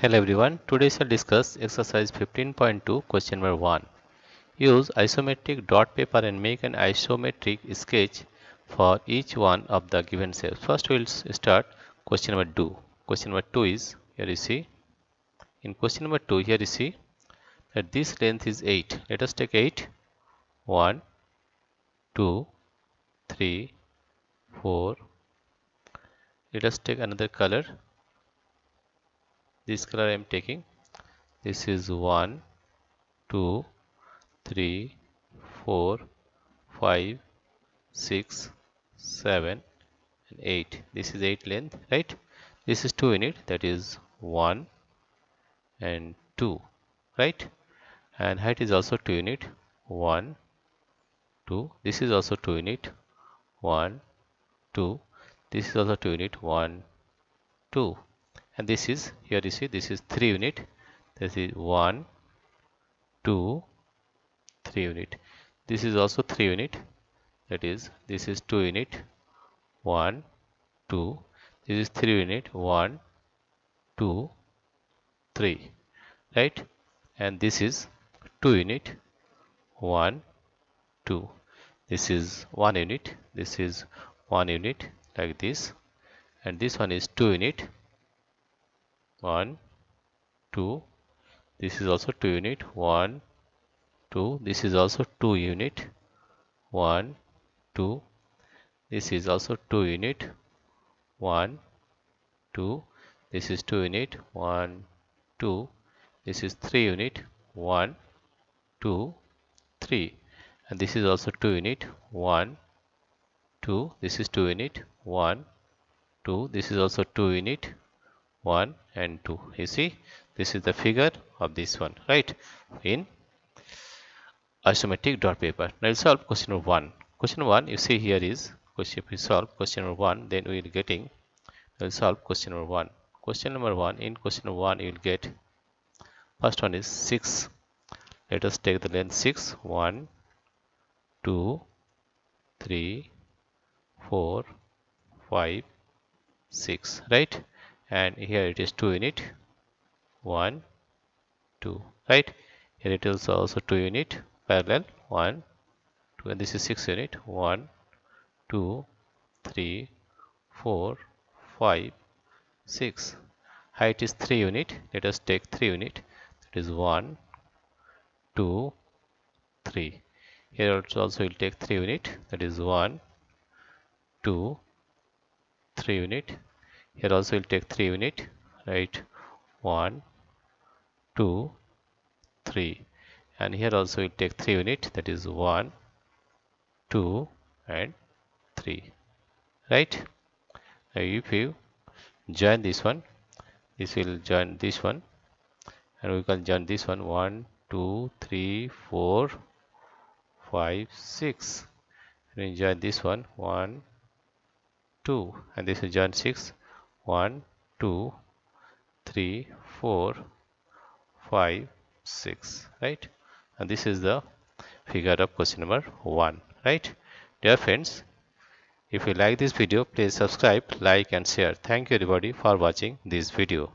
Hello everyone, today shall discuss exercise 15.2 question number 1. Use isometric dot paper and make an isometric sketch for each one of the given shapes. First we will start question number 2. Question number 2 is, here you see, in question number 2 here you see that this length is 8. Let us take 8. 1, 2, 3, 4. Let us take another color. This color I am taking. This is 1, 2, 3, 4, 5, 6, 7 and 8. This is 8 length, right? This is 2 unit, that is 1 and 2, right? And height is also 2 unit, 1, 2. This is also 2 unit, 1, 2. This is also 2 unit, 1, 2. And this is, here you see, this is 3 unit. This is 1, 2, 3 unit. This is also 3 unit. That is, this is 2 unit, 1, 2. This is 3 unit, 1, 2, 3, right? And this is 2 unit, 1, 2. This is 1 unit, this is 1 unit, like this. And this one is 2 unit, 1, 2. This is also 2 unit, 1, 2. This is also 2 unit, 1, 2. This is also 2 unit, 1, 2. This is 2 unit, 1, 2. This is 3 unit, 1, 2, 3. And this is also 2 unit, 1, 2. This is 2 unit, 1, 2. This is also 2 unit, 1 and 2. You see, this is the figure of this one, right? In isometric dot paper. Now we'll solve question number 1. Question 1, you see here is, question, if we solve question number 1, then we will getting, we'll solve question number 1. Question number 1, in question number 1 you will get, first one is 6. Let us take the length 6. 1, 2, 3, 4, 5, 6, right? And here it is 2 unit, 1, 2, right? Here it is also 2 unit, parallel, 1, 2, and this is 6 unit, 1, 2, 3, 4, 5, 6. Height is 3 unit. Let us take 3 unit. That is 1, 2, 3. Here also will take 3 unit. That is 1, 2, 3 unit. Here also will take 3 unit. Right? 1, 2, 3. And here also will take 3 unit. That is 1, 2, and 3. Right? Now if you join this one, this will join this one, and we can join this one, 1, 2, 3, 4, 5, 6. And we join this one, 1, 2, and this will join 6, 1, 2, 3, 4, 5, 6, right? And this is the figure of question number 1, right? Dear friends, if you like this video, please subscribe, like and share. Thank you everybody for watching this video.